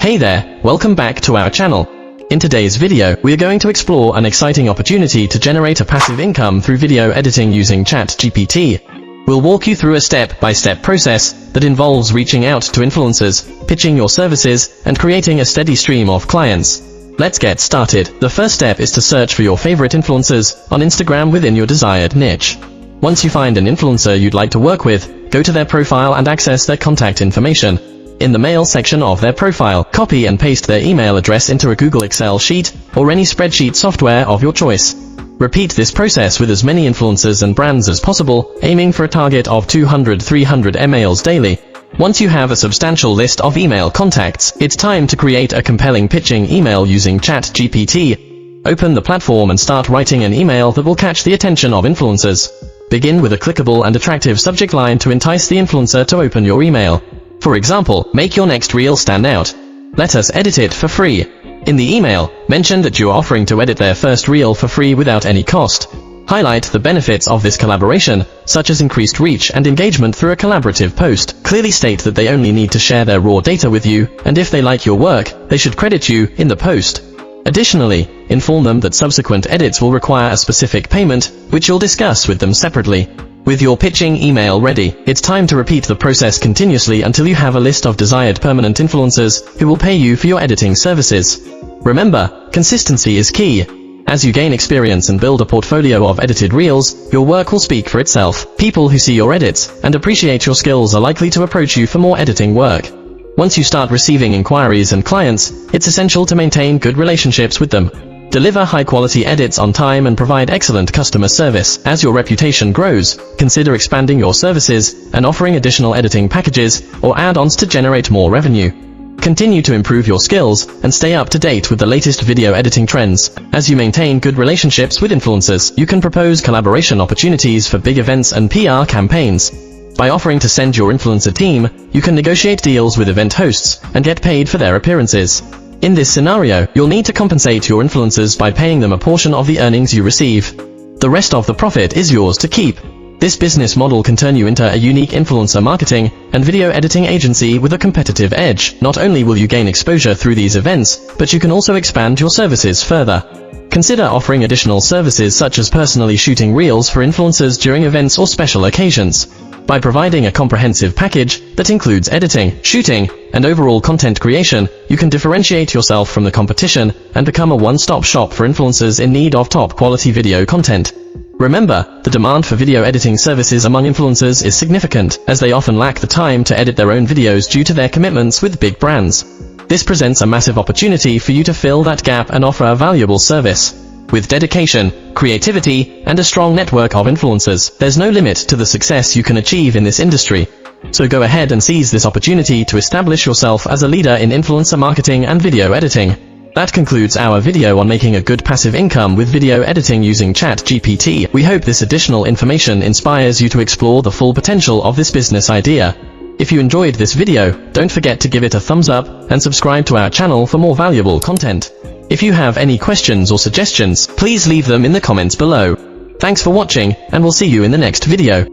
Hey there, welcome back to our channel. In today's video, we are going to explore an exciting opportunity to generate a passive income through video editing using ChatGPT. We'll walk you through a step-by-step process that involves reaching out to influencers, pitching your services, and creating a steady stream of clients. Let's get started. The first step is to search for your favorite influencers on Instagram within your desired niche. Once you find an influencer you'd like to work with, go to their profile and access their contact information. In the mail section of their profile, copy and paste their email address into a Google Excel sheet or any spreadsheet software of your choice. Repeat this process with as many influencers and brands as possible, aiming for a target of 200-300 emails daily. Once you have a substantial list of email contacts, it's time to create a compelling pitching email using ChatGPT. Open the platform and start writing an email that will catch the attention of influencers. Begin with a clickable and attractive subject line to entice the influencer to open your email. For example, make your next reel stand out. Let us edit it for free. In the email, mention that you are offering to edit their first reel for free without any cost. Highlight the benefits of this collaboration, such as increased reach and engagement through a collaborative post. Clearly state that they only need to share their raw data with you, and if they like your work, they should credit you in the post. Additionally, inform them that subsequent edits will require a specific payment, which you'll discuss with them separately. With your pitching email ready, it's time to repeat the process continuously until you have a list of desired permanent influencers who will pay you for your editing services. Remember, consistency is key. As you gain experience and build a portfolio of edited reels, your work will speak for itself. People who see your edits and appreciate your skills are likely to approach you for more editing work. Once you start receiving inquiries and clients, it's essential to maintain good relationships with them. Deliver high-quality edits on time and provide excellent customer service. As your reputation grows, consider expanding your services and offering additional editing packages or add-ons to generate more revenue. Continue to improve your skills and stay up to date with the latest video editing trends. As you maintain good relationships with influencers, you can propose collaboration opportunities for big events and PR campaigns. By offering to send your influencer team, you can negotiate deals with event hosts and get paid for their appearances. In this scenario, you'll need to compensate your influencers by paying them a portion of the earnings you receive. The rest of the profit is yours to keep. This business model can turn you into a unique influencer marketing and video editing agency with a competitive edge. Not only will you gain exposure through these events, but you can also expand your services further. Consider offering additional services such as personally shooting reels for influencers during events or special occasions. By providing a comprehensive package that includes editing, shooting, and overall content creation, you can differentiate yourself from the competition and become a one-stop shop for influencers in need of top-quality video content. Remember, the demand for video editing services among influencers is significant, as they often lack the time to edit their own videos due to their commitments with big brands. This presents a massive opportunity for you to fill that gap and offer a valuable service. With dedication, creativity, and a strong network of influencers, there's no limit to the success you can achieve in this industry. So go ahead and seize this opportunity to establish yourself as a leader in influencer marketing and video editing. That concludes our video on making a good passive income with video editing using ChatGPT. We hope this additional information inspires you to explore the full potential of this business idea. If you enjoyed this video, don't forget to give it a thumbs up and subscribe to our channel for more valuable content. If you have any questions or suggestions, please leave them in the comments below. Thanks for watching, and we'll see you in the next video.